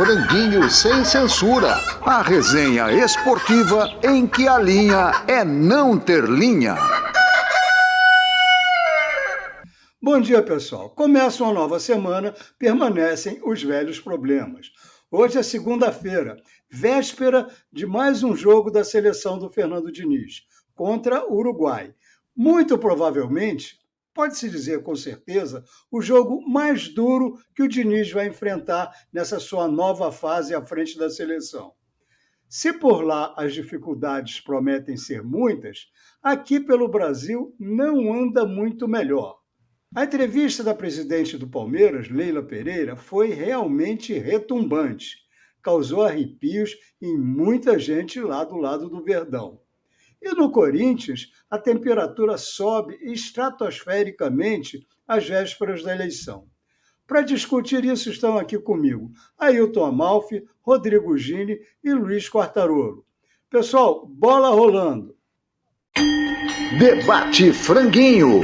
Franguinho sem censura. A resenha esportiva em que a linha é não ter linha. Bom dia, pessoal. Começa uma nova semana, permanecem os velhos problemas. Hoje é segunda-feira, véspera de mais um jogo da seleção do Fernando Diniz, contra o Uruguai. Muito provavelmente, pode-se dizer com certeza, o jogo mais duro que o Diniz vai enfrentar nessa sua nova fase à frente da seleção. Se por lá as dificuldades prometem ser muitas, aqui pelo Brasil não anda muito melhor. A entrevista da presidente do Palmeiras, Leila Pereira, foi realmente retumbante. Causou arrepios em muita gente lá do lado do Verdão. E no Corinthians, a temperatura sobe estratosfericamente às vésperas da eleição. Para discutir isso estão aqui comigo Ailton Amalfi, Rodrigo Gini e Luiz Quartarolo. Pessoal, bola rolando. Debate Franguinho.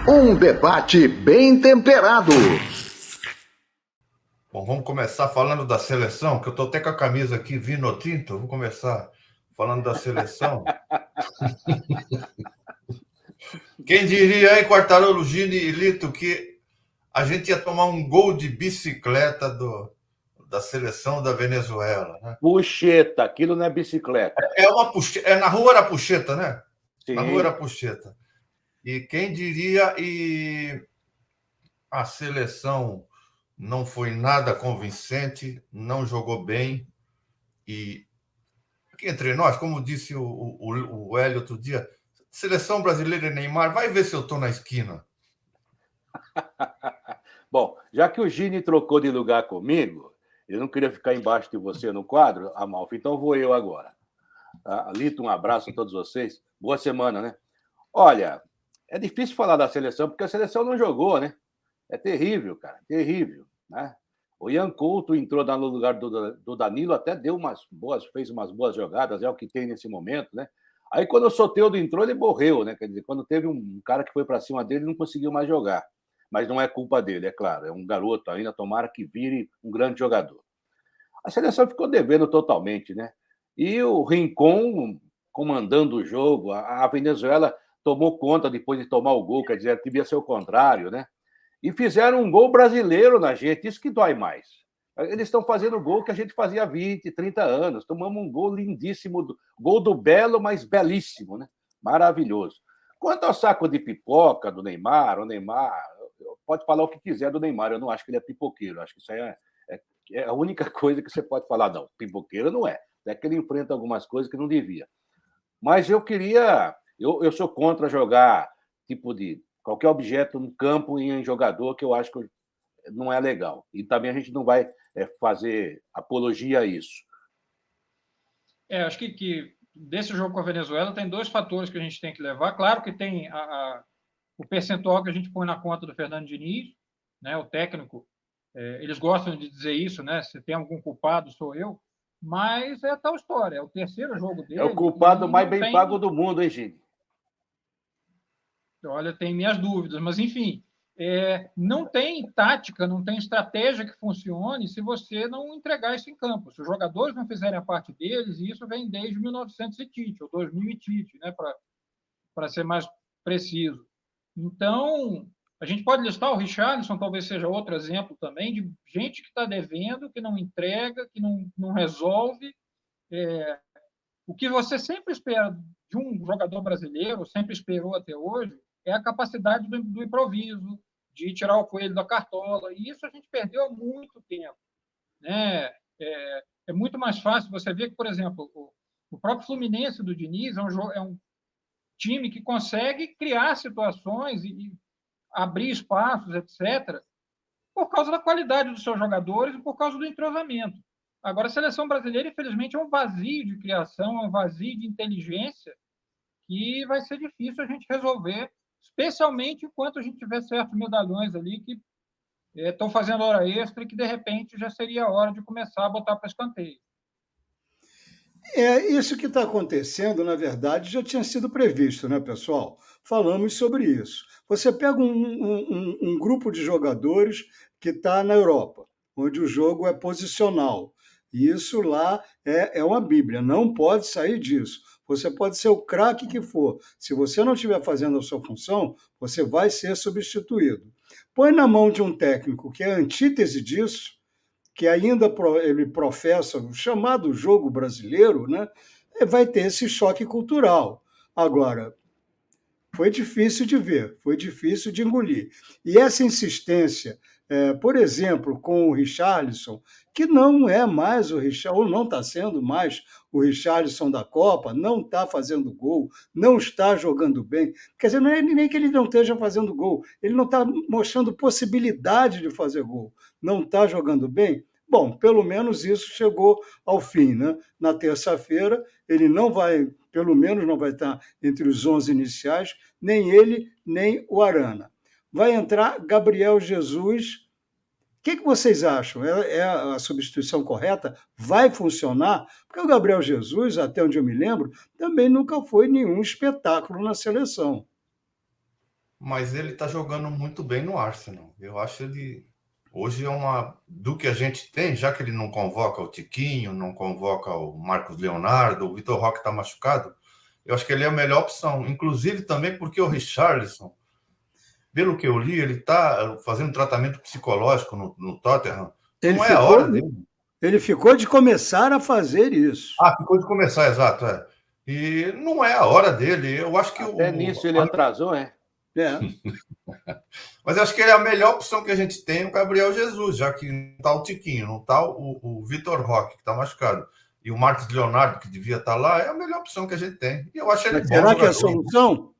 Um debate bem temperado. Bom, vamos começar falando da seleção, que eu estou até com a camisa aqui, Vino Tinto. Vamos começar falando da seleção. Quem diria, hein, Quartarolo, Gini e Lito, que a gente ia tomar um gol de bicicleta da seleção da Venezuela, né? Puxeta, aquilo não é bicicleta. Na rua era puxeta, né? Sim. Na rua era puxeta. E quem diria, e a seleção não foi nada convincente, não jogou bem. E aqui entre nós, como disse o Hélio outro dia, seleção brasileira e Neymar, vai ver se eu estou na esquina. Bom, já que o Gini trocou de lugar comigo, ele não queria ficar embaixo de você no quadro, Amalfi, então vou eu agora. Lito, um abraço a todos vocês. Boa semana, né? Olha, é difícil falar da seleção, porque a seleção não jogou, né? É terrível, cara, terrível, né? O Ian Couto entrou no lugar do Danilo, até fez umas boas jogadas, é o que tem nesse momento, né? Aí, quando o Soteldo entrou, ele morreu, né? Quer dizer, quando teve um cara que foi para cima dele, não conseguiu mais jogar. Mas não é culpa dele, é claro. É um garoto ainda, tomara que vire um grande jogador. A seleção ficou devendo totalmente, né? E o Rincon comandando o jogo, a Venezuela tomou conta depois de tomar o gol, quer dizer, devia ser o contrário, né? E fizeram um gol brasileiro na gente, isso que dói mais. Eles estão fazendo o gol que a gente fazia há 20, 30 anos. Tomamos um gol lindíssimo, gol do Belo, mas belíssimo, né? Maravilhoso. Quanto ao saco de pipoca do Neymar, o Neymar pode falar o que quiser do Neymar, eu não acho que ele é pipoqueiro, acho que isso aí é a única coisa que você pode falar. Não, pipoqueiro não é. É que ele enfrenta algumas coisas que não devia. Mas eu sou contra jogar tipo de qualquer objeto no campo e em jogador, que eu acho que não é legal. E também a gente não vai fazer apologia a isso. Acho que desse jogo com a Venezuela tem dois fatores que a gente tem que levar. Claro que tem o percentual que a gente põe na conta do Fernando Diniz, né, o técnico. Eles gostam de dizer isso, né? Se tem algum culpado, sou eu. Mas é tal história. É o terceiro jogo dele. É o culpado mais bem pago do mundo, hein, Gini? Olha, tem minhas dúvidas. Mas, enfim, não tem tática, não tem estratégia que funcione se você não entregar isso em campo. Se os jogadores não fizerem a parte deles, e isso vem desde 1900 e Tite, ou 2000 e Tite, né? Para ser mais preciso. Então, a gente pode listar o Richarlison, talvez seja outro exemplo também, de gente que está devendo, que não entrega, que não resolve. O que você sempre espera de um jogador brasileiro, sempre esperou até hoje, é a capacidade do improviso, de tirar o coelho da cartola. E isso a gente perdeu há muito tempo, né? É muito mais fácil você ver que, por exemplo, o próprio Fluminense do Diniz é um time que consegue criar situações e abrir espaços, etc., por causa da qualidade dos seus jogadores e por causa do entrosamento. Agora, a seleção brasileira, infelizmente, é um vazio de criação, é um vazio de inteligência que vai ser difícil a gente resolver, especialmente enquanto a gente tiver certos medalhões ali que estão fazendo hora extra e que, de repente, já seria a hora de começar a botar para escanteio. Isso que está acontecendo, na verdade, já tinha sido previsto, né, pessoal? Falamos sobre isso. Você pega um grupo de jogadores que está na Europa, onde o jogo é posicional. E isso lá é uma bíblia, não pode sair disso. Você pode ser o craque que for. Se você não estiver fazendo a sua função, você vai ser substituído. Põe na mão de um técnico que é a antítese disso, que ainda ele professa o chamado jogo brasileiro, né? Vai ter esse choque cultural. Agora, foi difícil de ver, foi difícil de engolir. E essa insistência, por exemplo, com o Richarlison, que não é mais o Richarlison, ou não está sendo mais o Richarlison da Copa, não está fazendo gol, não está jogando bem. Quer dizer, não é nem que ele não esteja fazendo gol, ele não está mostrando possibilidade de fazer gol, não está jogando bem. Bom, pelo menos isso chegou ao fim, né? Na terça-feira, ele não vai, pelo menos não vai estar entre os 11 iniciais, nem ele, nem o Arana. Vai entrar Gabriel Jesus. O que vocês acham? É a substituição correta? Vai funcionar? Porque o Gabriel Jesus, até onde eu me lembro, também nunca foi nenhum espetáculo na seleção. Mas ele está jogando muito bem no Arsenal. Eu acho ele... Hoje do que a gente tem, já que ele não convoca o Tiquinho, não convoca o Marcos Leonardo, o Vitor Roque está machucado, eu acho que ele é a melhor opção. Inclusive também porque o Richarlison, pelo que eu li, ele está fazendo tratamento psicológico no Tottenham. Não é a hora dele. Ele ficou de começar a fazer isso. Ficou de começar, exato. E não é a hora dele. Eu acho que até nisso ele atrasou, Mas eu acho que ele é a melhor opção que a gente tem, o Gabriel Jesus, já que não está o Tiquinho, não está o Vitor Roque, que está machucado, e o Marcos Leonardo, que devia estar lá, é a melhor opção que a gente tem. E eu acho ele bom. Será que é a solução?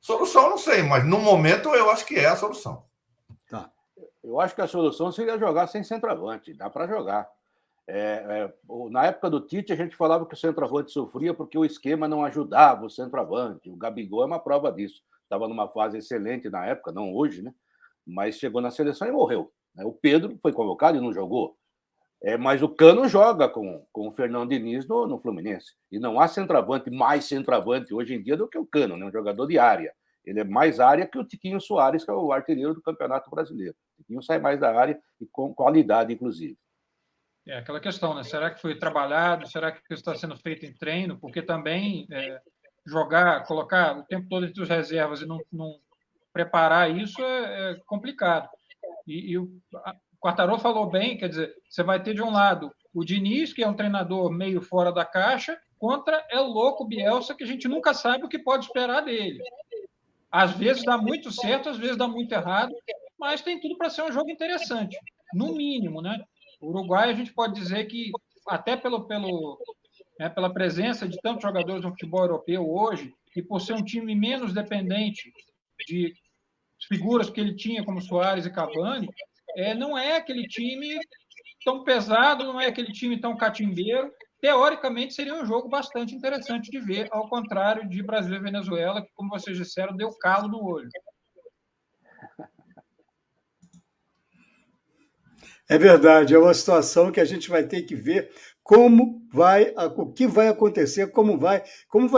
Solução, não sei, mas no momento eu acho que é a solução. Tá. Eu acho que a solução seria jogar sem centroavante, dá para jogar. Na época do Tite, a gente falava que o centroavante sofria porque o esquema não ajudava o centroavante. O Gabigol é uma prova disso. Estava numa fase excelente na época, não hoje, né? Mas chegou na seleção e morreu. O Pedro foi convocado e não jogou. Mas o Cano joga com o Fernando Diniz no Fluminense. E não há mais centroavante hoje em dia do que o Cano, né? Um jogador de área. Ele é mais área que o Tiquinho Soares, que é o artilheiro do Campeonato Brasileiro. O Tiquinho sai mais da área e com qualidade, inclusive. É aquela questão, né? Será que foi trabalhado? Será que isso está sendo feito em treino? Porque também colocar o tempo todo entre os reservas e não preparar isso é complicado. E o Quartarolo falou bem, quer dizer, você vai ter de um lado o Diniz, que é um treinador meio fora da caixa, contra o louco Bielsa, que a gente nunca sabe o que pode esperar dele. Às vezes dá muito certo, às vezes dá muito errado, mas tem tudo para ser um jogo interessante, no mínimo, né? O Uruguai, a gente pode dizer que, até pela presença de tantos jogadores no futebol europeu hoje, e por ser um time menos dependente de figuras que ele tinha, como Soares e Cavani, não é aquele time tão pesado, não é aquele time tão catimbeiro. Teoricamente, seria um jogo bastante interessante de ver, ao contrário de Brasil e Venezuela, que, como vocês disseram, deu calo no olho. É verdade, é uma situação que a gente vai ter que ver o que vai acontecer, como vai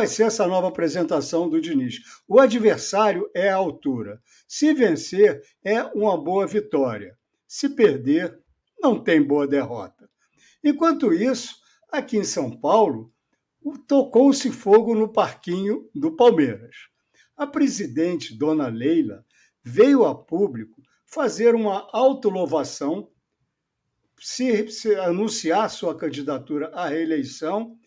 ser essa nova apresentação do Diniz. O adversário é a altura. Se vencer, é uma boa vitória. Se perder, não tem boa derrota. Enquanto isso, aqui em São Paulo, tocou-se fogo no parquinho do Palmeiras. A presidente, dona Leila, veio a público fazer uma autolouvação, se anunciar sua candidatura à reeleição,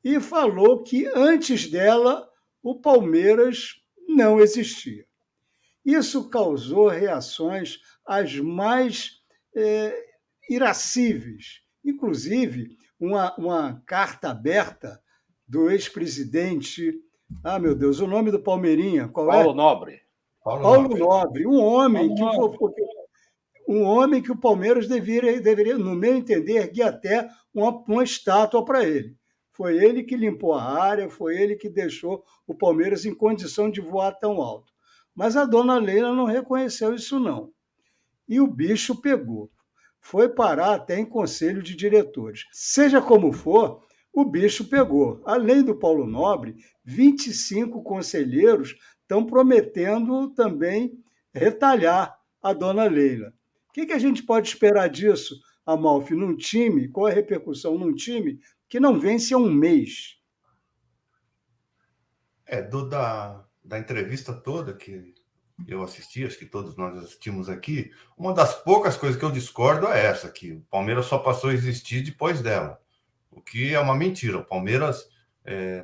e falou que antes dela o Palmeiras não existia. Isso causou reações as mais irascíveis, inclusive uma carta aberta do ex-presidente, meu Deus, o nome do Palmeirinha, qual é? Paulo Nobre. Paulo Nobre, um homem que o Palmeiras deveria, no meu entender, erguer até uma estátua para ele. Foi ele que limpou a área, foi ele que deixou o Palmeiras em condição de voar tão alto. Mas a dona Leila não reconheceu isso, não. E o bicho pegou. Foi parar até em conselho de diretores. Seja como for, o bicho pegou. Além do Paulo Nobre, 25 conselheiros estão prometendo também retalhar a dona Leila. O que a gente pode esperar disso Amalfi, num time, qual é a repercussão num time que não vence há um mês? Da entrevista toda que eu assisti, acho que todos nós assistimos aqui, uma das poucas coisas que eu discordo é essa, que o Palmeiras só passou a existir depois dela, o que é uma mentira. O Palmeiras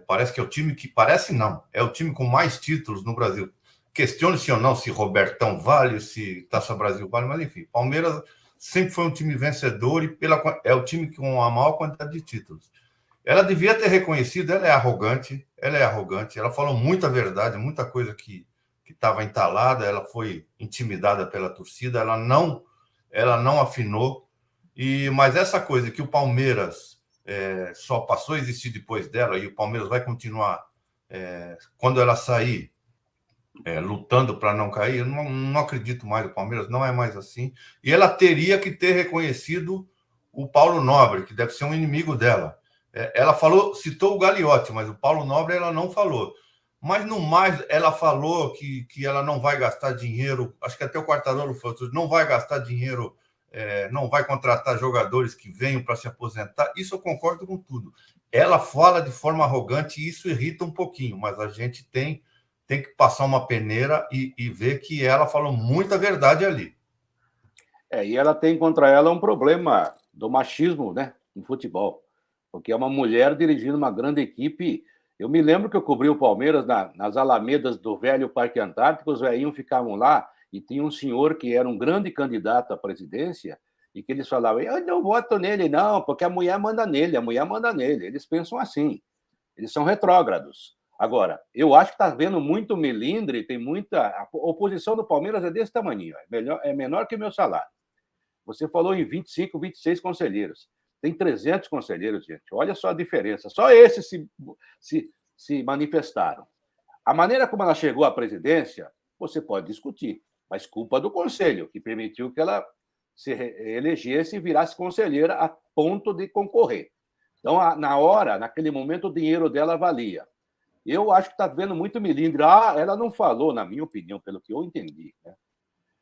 parece que é o time que... Parece não, é o time com mais títulos no Brasil. Questione-se ou não se Robertão vale, se Taça Brasil vale, mas enfim, Palmeiras sempre foi um time vencedor e é o time com a maior quantidade de títulos. Ela devia ter reconhecido, ela é arrogante, ela falou muita verdade, muita coisa que estava entalada, ela foi intimidada pela torcida, ela não afinou, mas essa coisa que o Palmeiras só passou a existir depois dela e o Palmeiras vai continuar, quando ela sair, lutando para não cair, eu não acredito mais, o Palmeiras não é mais assim, e ela teria que ter reconhecido o Paulo Nobre, que deve ser um inimigo dela. Ela citou o Gagliotti, mas o Paulo Nobre ela não falou. Mas, no mais, ela falou que ela não vai gastar dinheiro, acho que até o Quartarolo falou, não vai gastar dinheiro, não vai contratar jogadores que venham para se aposentar. Isso eu concordo com tudo. Ela fala de forma arrogante e isso irrita um pouquinho, mas a gente tem que passar uma peneira e ver que ela falou muita verdade ali. E ela tem contra ela um problema do machismo, né, no futebol. Porque é uma mulher dirigindo uma grande equipe. Eu me lembro que eu cobri o Palmeiras nas alamedas do velho Parque Antártico, os velhinhos ficavam lá e tinha um senhor que era um grande candidato à presidência e que eles falavam, eu não voto nele não, porque a mulher manda nele. Eles pensam assim, eles são retrógrados. Agora, eu acho que está vendo muito melindre, tem muita... A oposição do Palmeiras é desse tamanho, é menor que o meu salário. Você falou em 25, 26 conselheiros. Tem 300 conselheiros, gente. Olha só a diferença. Só esses se manifestaram. A maneira como ela chegou à presidência, você pode discutir, mas culpa do conselho, que permitiu que ela se elegesse e virasse conselheira a ponto de concorrer. Então, naquele momento, o dinheiro dela valia. Eu acho que está vendo muito melindre. Ela não falou, na minha opinião, pelo que eu entendi, né?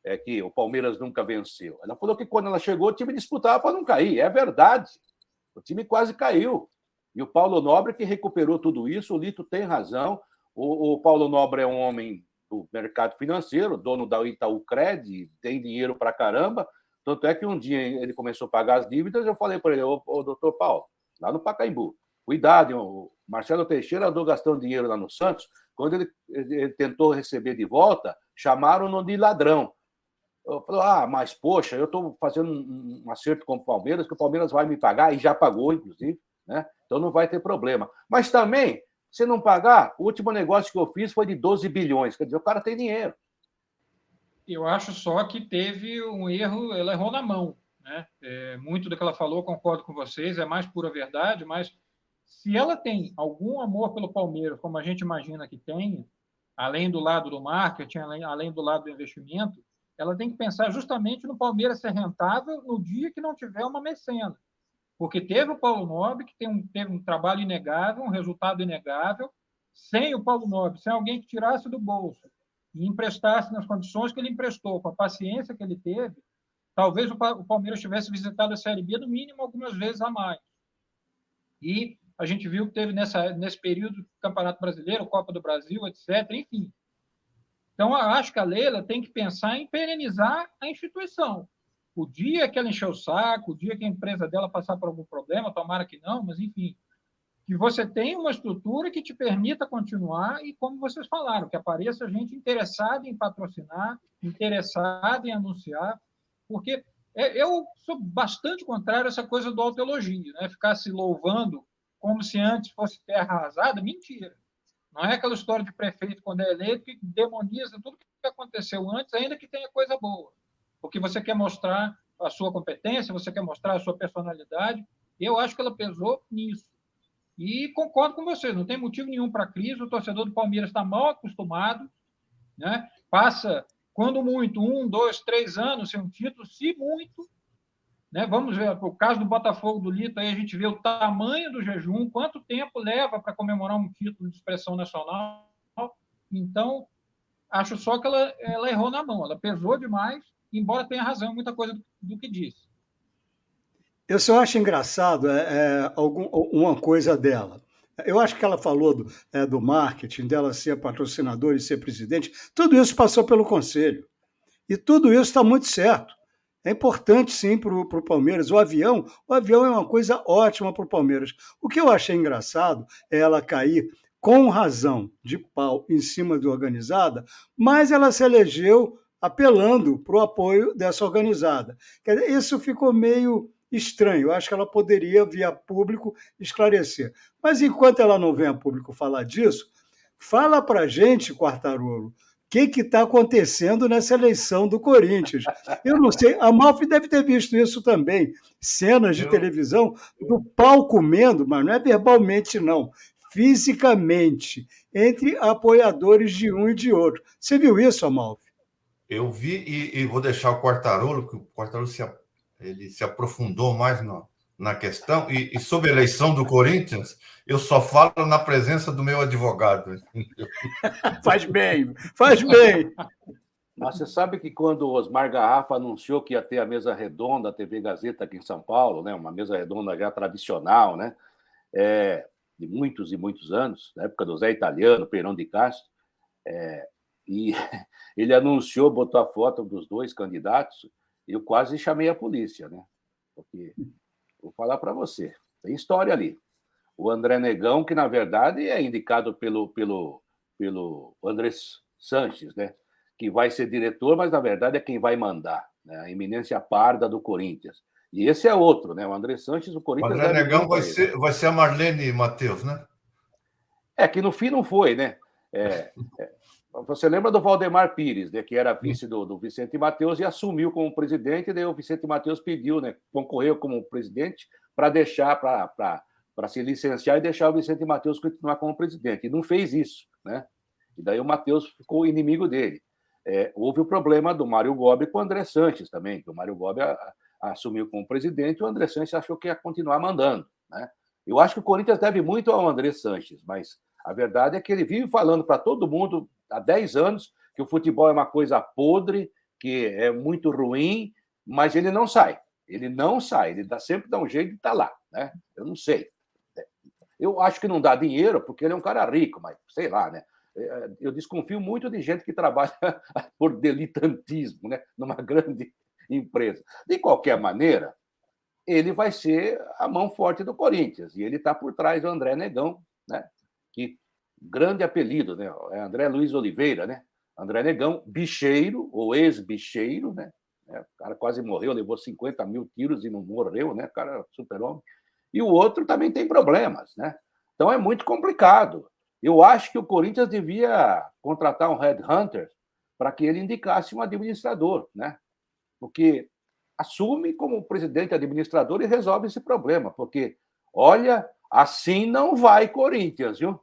É que o Palmeiras nunca venceu. Ela falou que quando ela chegou, o time disputava para não cair. É verdade. O time quase caiu. E o Paulo Nobre que recuperou tudo isso, o Lito tem razão. O Paulo Nobre é um homem do mercado financeiro, dono da Itaúcred, tem dinheiro para caramba. Tanto é que um dia ele começou a pagar as dívidas, eu falei para ele, ô doutor Paulo, lá no Pacaembu, cuidado, o Marcelo Teixeira andou gastando dinheiro lá no Santos, quando ele tentou receber de volta, chamaram-no de ladrão. Eu falei, mas poxa, eu estou fazendo um acerto com o Palmeiras, que o Palmeiras vai me pagar, e já pagou, inclusive, né? Então não vai ter problema. Mas também, se não pagar, o último negócio que eu fiz foi de 12 bilhões, quer dizer, o cara tem dinheiro. Eu acho só que teve um erro, ela errou na mão, né? Muito do que ela falou, concordo com vocês, é mais pura verdade, mas se ela tem algum amor pelo Palmeiras, como a gente imagina que tenha, além do lado do marketing, além do lado do investimento, ela tem que pensar justamente no Palmeiras ser rentável no dia que não tiver uma mecena. Porque teve o Paulo Nobre, que teve um trabalho inegável, um resultado inegável. Sem o Paulo Nobre, sem alguém que tirasse do bolso e emprestasse nas condições que ele emprestou, com a paciência que ele teve, talvez o Palmeiras tivesse visitado a Série B, no mínimo, algumas vezes a mais. E a gente viu que teve nesse período Campeonato Brasileiro, Copa do Brasil, etc. Enfim. Então, eu acho que a Leila tem que pensar em perenizar a instituição. O dia que ela encher o saco, o dia que a empresa dela passar por algum problema, tomara que não, mas enfim, que você tenha uma estrutura que te permita continuar e, como vocês falaram, que apareça gente interessada em patrocinar, interessada em anunciar, porque eu sou bastante contrário a essa coisa do autoelogio, né? Ficar se louvando como se antes fosse terra arrasada, mentira. Não é aquela história de prefeito, quando é eleito, que demoniza tudo que aconteceu antes, ainda que tenha coisa boa. Porque você quer mostrar a sua competência, você quer mostrar a sua personalidade. Eu acho que ela pesou nisso. E concordo com vocês, não tem motivo nenhum para crise, o torcedor do Palmeiras está mal acostumado, né? Passa, quando muito, 1, 2, 3 anos sem um título, se muito. Né? Vamos ver, o caso do Botafogo do Lito, aí a gente vê o tamanho do jejum, quanto tempo leva para comemorar um título de expressão nacional. Então, acho só que ela errou na mão, ela pesou demais, embora tenha razão em muita coisa do que disse. Eu só acho engraçado uma coisa dela. Eu acho que ela falou do marketing, dela ser patrocinadora e ser presidente. Tudo isso passou pelo Conselho. E tudo isso está muito certo. É importante, sim, para o Palmeiras. O avião é uma coisa ótima para o Palmeiras. O que eu achei engraçado é ela cair com razão de pau em cima de organizada, mas ela se elegeu apelando para o apoio dessa organizada. Quer dizer, isso ficou meio estranho. Eu acho que ela poderia, via público, esclarecer. Mas enquanto ela não vem a público falar disso, fala para a gente, Quartarolo, que está acontecendo nessa eleição do Corinthians. Eu não sei, a Malfi deve ter visto isso também, cenas de Eu, televisão do pau comendo, mas não é verbalmente, não, fisicamente, entre apoiadores de um e de outro. Você viu isso, Amalfi? eu vi e vou deixar o Quartarolo, que o Quartarolo ele se aprofundou mais na questão. E sobre a eleição do Corinthians, eu só falo na presença do meu advogado. Faz bem, faz bem. Mas você sabe que quando o Osmar Garrafa anunciou que ia ter a mesa redonda, a TV Gazeta aqui em São Paulo, né, uma mesa redonda já tradicional, né, de muitos e muitos anos, na época do Zé Italiano, Perón de Castro, e ele anunciou, botou a foto dos dois candidatos, e eu quase chamei a polícia, né? Porque, vou falar para você, tem história ali. O André Negão, que na verdade é indicado pelo André Sanches, né? Que vai ser diretor, mas na verdade é quem vai mandar, né? A eminência parda do Corinthians. E esse é outro, né? O André Sanches, o O Corinthians André deve Negão muito a ele. vai ser a Marlene Matheus, né? É que no fim não foi, né? Você lembra do Valdemar Pires, né, que era vice do Vicente Matheus e assumiu como presidente, e daí o Vicente Matheus pediu, né, concorreu como presidente para deixar, para se licenciar e deixar o Vicente Matheus continuar como presidente. E não fez isso, né? E daí o Matheus ficou inimigo dele. Houve o problema do Mário Gobi com o André Sanches também, que o Mário Gobi assumiu como presidente e o André Sanches achou que ia continuar mandando, né? Eu acho que o Corinthians deve muito ao André Sanches, mas a verdade é que ele vive falando para todo mundo há 10 anos que o futebol é uma coisa podre, que é muito ruim, mas ele não sai. Ele não sai, ele sempre dá um jeito de estar lá, né? Eu não sei. Eu acho que não dá dinheiro, porque ele é um cara rico, mas sei lá, né? Eu desconfio muito de gente que trabalha por diletantismo, né? Numa grande empresa. De qualquer maneira, ele vai ser a mão forte do Corinthians, e ele está por trás do André Negão, né? Que grande apelido, né? É André Luiz Oliveira, né? André Negão, bicheiro, ou ex-bicheiro, né? O cara quase morreu, levou 50 mil tiros e não morreu, né? O cara é super-homem. E o outro também tem problemas, né? Então é muito complicado. Eu acho que o Corinthians devia contratar um headhunter para que ele indicasse um administrador, né? Porque assume como presidente administrador e resolve esse problema, porque, olha, assim não vai Corinthians, viu?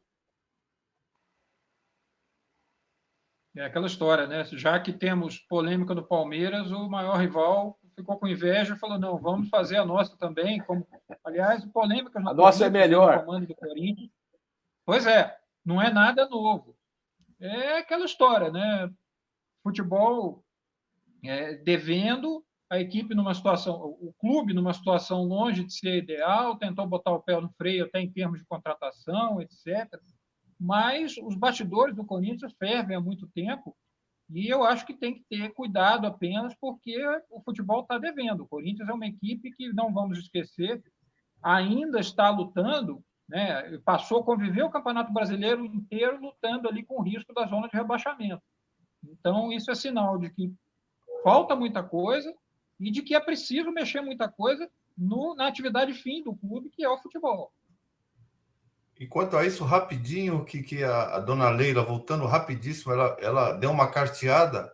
É aquela história, né? Já que temos polêmica no Palmeiras, o maior rival ficou com inveja e falou: não, vamos fazer a nossa também. Aliás, polêmicas no A nossa é Corinthians, no melhor. comando do Corinthians. Pois é, não é nada novo. É aquela história, né? Futebol devendo, a equipe numa situação, o clube numa situação longe de ser ideal, tentou botar o pé no freio até em termos de contratação, etc. Mas os bastidores do Corinthians fervem há muito tempo e eu acho que tem que ter cuidado apenas porque o futebol está devendo. O Corinthians é uma equipe que, não vamos esquecer, ainda está lutando, né? Passou a conviver o Campeonato Brasileiro inteiro lutando ali com o risco da zona de rebaixamento. Então, isso é sinal de que falta muita coisa e de que é preciso mexer muita coisa na atividade fim do clube, que é o futebol. E quanto a isso, rapidinho, que a dona Leila, voltando rapidíssimo, ela deu uma carteada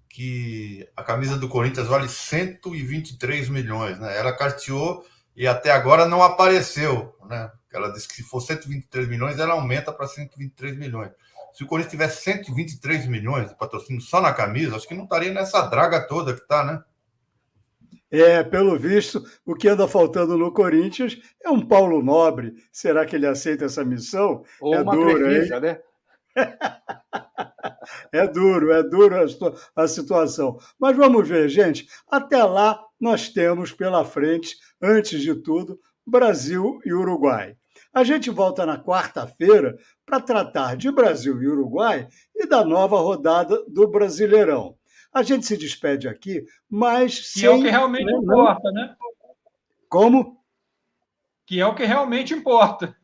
que a camisa do Corinthians vale 123 milhões, né? Ela carteou e até agora não apareceu, né? Ela disse que se for 123 milhões, ela aumenta para 123 milhões. Se o Corinthians tivesse 123 milhões de patrocínio só na camisa, acho que não estaria nessa draga toda que está, né? Pelo visto, o que anda faltando no Corinthians é um Paulo Nobre. Será que ele aceita essa missão? Ou uma Dura, hein? Crefisa, né? É duro a situação. Mas vamos ver, gente. Até lá, nós temos pela frente, antes de tudo, Brasil e Uruguai. A gente volta na quarta-feira para tratar de Brasil e Uruguai e da nova rodada do Brasileirão. A gente se despede aqui, mas que é o que realmente importa, né? Como? Que é o que realmente importa.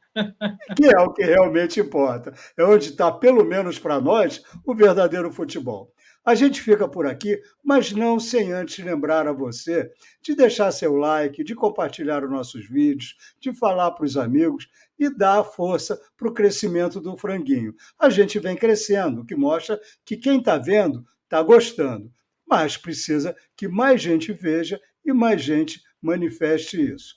Que é o que realmente importa. É onde está, pelo menos para nós, o verdadeiro futebol. A gente fica por aqui, mas não sem antes lembrar a você de deixar seu like, de compartilhar os nossos vídeos, de falar para os amigos e dar força para o crescimento do Franguinho. A gente vem crescendo, o que mostra que quem está vendo está gostando, mas precisa que mais gente veja e mais gente manifeste isso.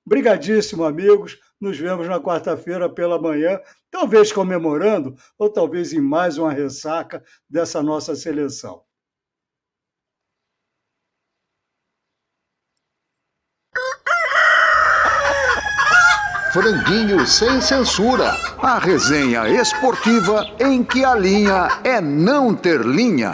Brigadíssimo, amigos. Nos vemos na quarta-feira pela manhã, talvez comemorando ou talvez em mais uma ressaca dessa nossa seleção. Franguinho sem censura. A resenha esportiva em que a linha é não ter linha.